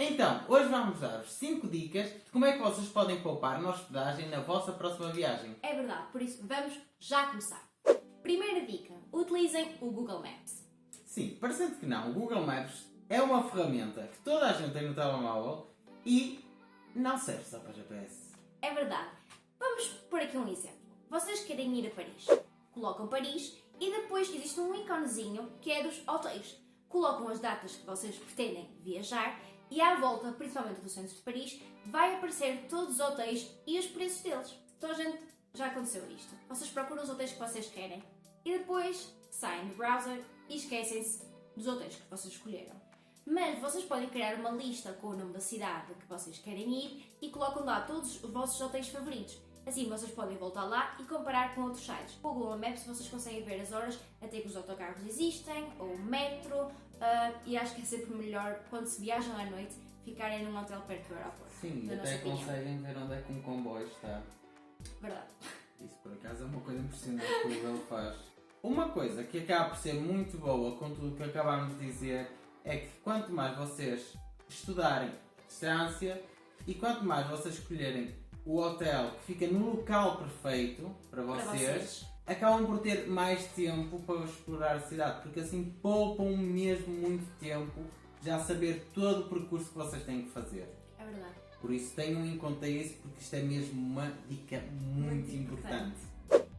Então, hoje vamos dar-vos 5 dicas de como é que vocês podem poupar na hospedagem na vossa próxima viagem. É verdade, por isso vamos já começar. Primeira dica, utilizem o Google Maps. Sim, parecendo que não, o Google Maps é uma ferramenta que toda a gente tem no telemóvel e não serve só para GPS. É verdade. Vamos por aqui um exemplo. Vocês querem ir a Paris. Colocam Paris e depois existe um iconezinho que é dos hotéis. Colocam as datas que vocês pretendem viajar e à volta, principalmente do centro de Paris, vai aparecer todos os hotéis e os preços deles. Então, gente, já aconteceu isto. Vocês procuram os hotéis que vocês querem e depois saem do browser e esquecem-se dos hotéis que vocês escolheram. Mas vocês podem criar uma lista com o nome da cidade que vocês querem ir e colocam lá todos os vossos hotéis favoritos. Assim vocês podem voltar lá e comparar com outros sites. Com o Google Maps vocês conseguem ver as horas até que os autocarros existem, ou o metro, e acho que é sempre melhor quando se viajam à noite ficarem num hotel perto do aeroporto. Sim, na até nossa opinião. conseguem ver onde é que um comboio está. Verdade. Isso por acaso é uma coisa impressionante que o Google faz. Uma coisa que acaba por ser muito boa com tudo o que acabámos de dizer é que quanto mais vocês estudarem distância e quanto mais vocês escolherem o hotel que fica no local perfeito para vocês, acabam por ter mais tempo para explorar a cidade, porque assim poupam mesmo muito tempo já saber todo o percurso que vocês têm que fazer. É verdade. Por isso tenham em conta isso, porque isto é mesmo uma dica muito importante.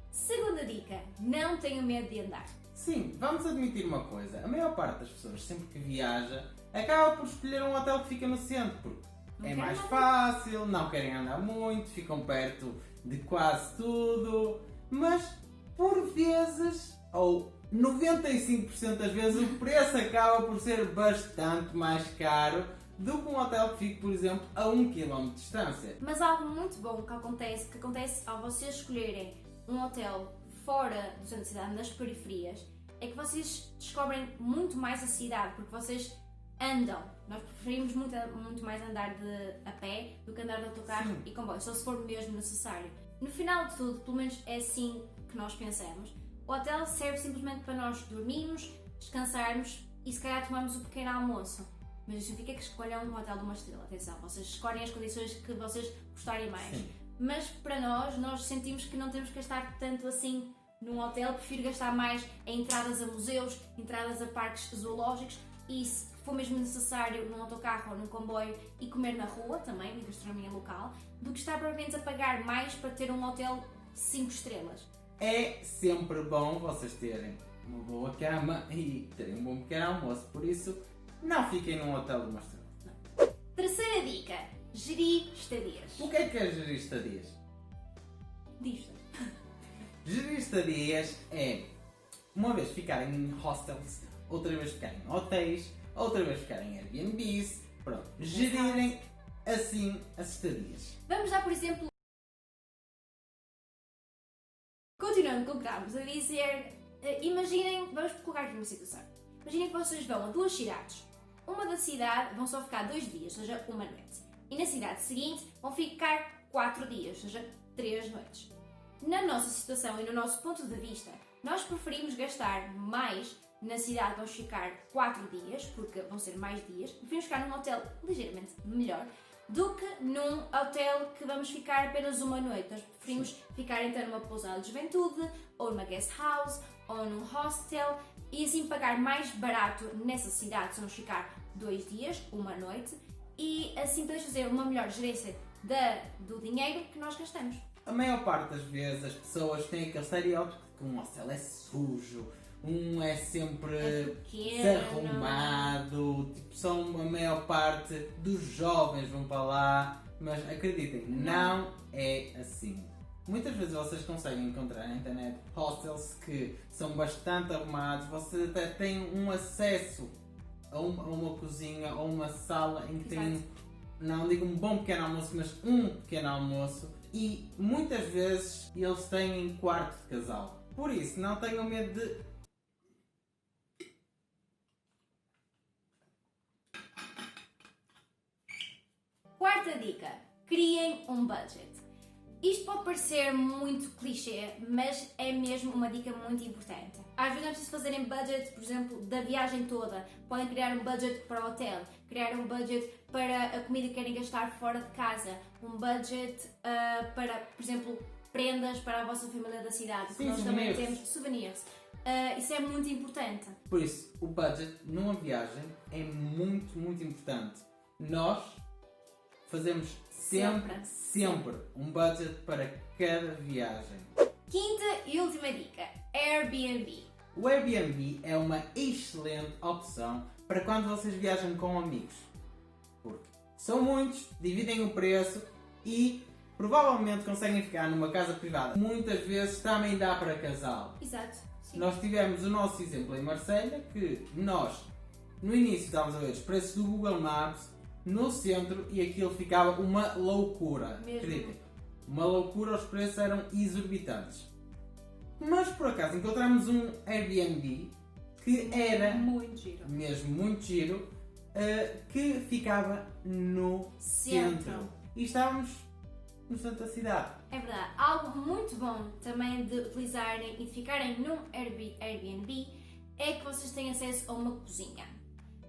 Segunda dica, não tenham medo de andar. Sim, vamos admitir uma coisa, a maior parte das pessoas sempre que viaja acaba por escolher um hotel que fica no centro, porque Não é querem mais andar fácil, não querem andar muito, ficam perto de quase tudo, mas por vezes, ou 95% das vezes, o preço acaba por ser bastante mais caro do que um hotel que fique, por exemplo, a 1 km de distância. Mas algo muito bom que acontece ao vocês escolherem um hotel fora do centro da cidade, nas periferias, é que vocês descobrem muito mais a cidade, porque vocês andam. Nós preferimos muito mais andar a pé do que andar de autocarro Sim. e comboio, só se for mesmo necessário. No final de tudo, pelo menos é assim que nós pensamos, o hotel serve simplesmente para nós dormirmos, descansarmos e se calhar tomarmos o pequeno almoço. Mas isso significa que escolham um hotel de uma estrela. Atenção, vocês escolhem as condições que vocês gostarem mais. Sim. Mas para nós sentimos que não temos que gastar tanto assim num hotel. Prefiro gastar mais em entradas a museus, entradas a parques zoológicos e, se for mesmo necessário, num autocarro ou num comboio e comer na rua também, na gastronomia local, do que estar provavelmente a pagar mais para ter um hotel 5 estrelas. É sempre bom vocês terem uma boa cama e terem um bom pequeno almoço, por isso não fiquem num hotel de uma estrela. Terceira dica, gerir estadias. O que é gerir estadias? Disto. Gerir estadias é uma vez ficarem em hostels, outra vez ficarem em hotéis, outra vez ficarem em Airbnbs, pronto, gerirem assim as estadias. Vamos dar, por exemplo, continuando com o que estávamos a dizer, imaginem, vamos colocar aqui uma situação. Imaginem que vocês vão a 2 cidades. Uma da cidade vão só ficar 2 dias, ou seja, uma noite. E na cidade seguinte vão ficar 4 dias, ou seja, 3 noites. Na nossa situação e no nosso ponto de vista, nós preferimos gastar mais na cidade, vamos ficar 4 dias, porque vão ser mais dias. Preferimos ficar num hotel ligeiramente melhor do que num hotel que vamos ficar apenas uma noite. Nós preferimos ficar então numa pousada de juventude, ou numa guest house, ou num hostel, e assim pagar mais barato nessa cidade, se vamos ficar 2 dias, uma noite, e assim podemos fazer uma melhor gerência do dinheiro que nós gastamos. A maior parte das vezes as pessoas têm aquele estereótipo de que um hostel é sujo, um é sempre pequeno, desarrumado, tipo, são a maior parte dos jovens vão para lá, mas acreditem, não é assim. Muitas vezes vocês conseguem encontrar na internet hostels que são bastante arrumados, vocês até têm um acesso a uma cozinha ou uma sala em que têm, não digo um bom pequeno almoço, mas um pequeno almoço, e muitas vezes eles têm quarto de casal. Por isso, não tenham medo de... Quarta dica, criem um budget. Isto pode parecer muito clichê, mas é mesmo uma dica muito importante. Às vezes não é preciso fazerem budget, por exemplo, da viagem toda. Podem criar um budget para o hotel, criar um budget para a comida que querem gastar fora de casa, um budget para, por exemplo, prendas para a vossa família da cidade. Sim, nós souvenirs. também temos souvenirs. Isso é muito importante. Por isso, o budget numa viagem é muito, muito importante. Nós fazemos sempre um budget para cada viagem. Quinta e última dica: Airbnb. O Airbnb é uma excelente opção para quando vocês viajam com amigos. Porque são muitos, dividem o preço e provavelmente conseguem ficar numa casa privada. Muitas vezes também dá para casal. Exato. Sim. Nós tivemos o nosso exemplo em Marselha, que nós no início estávamos a ver os preços do Google Maps no centro e aquilo ficava uma loucura. Mesmo. Acreditem, uma loucura, os preços eram exorbitantes. Mas por acaso encontramos um Airbnb que era muito giro. mesmo muito giro, que ficava no centro. E estávamos no centro da cidade. É verdade. Algo muito bom também de utilizarem e de ficarem num Airbnb é que vocês têm acesso a uma cozinha.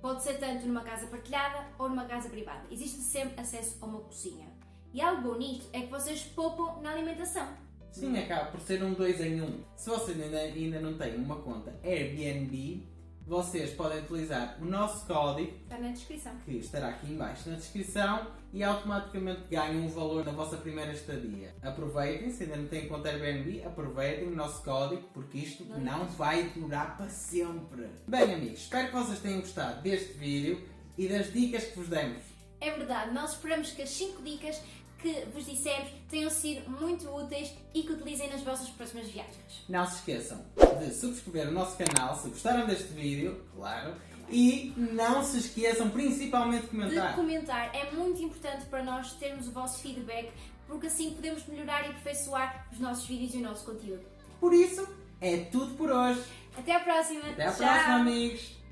Pode ser tanto numa casa partilhada ou numa casa privada. Existe sempre acesso a uma cozinha. E algo bom nisto é que vocês poupam na alimentação. Sim, acaba por ser um 2 em 1. Se vocês ainda não têm uma conta Airbnb, vocês podem utilizar o nosso código, Está na descrição. que estará aqui em baixo na descrição, e automaticamente ganham um valor na vossa primeira estadia. Aproveitem, se ainda não têm conta Airbnb, aproveitem o nosso código, porque isto não vai durar para sempre. Bem amigos, espero que vocês tenham gostado deste vídeo e das dicas que vos demos. É verdade, nós esperamos que as 5 dicas que vos dissemos tenham sido muito úteis e que utilizem nas vossas próximas viagens. Não se esqueçam de subscrever o nosso canal se gostaram deste vídeo, claro, e não se esqueçam principalmente de comentar. De comentar é muito importante para nós termos o vosso feedback, porque assim podemos melhorar e aperfeiçoar os nossos vídeos e o nosso conteúdo. Por isso, é tudo por hoje. Até à próxima! Até à Tchau. próxima, amigos!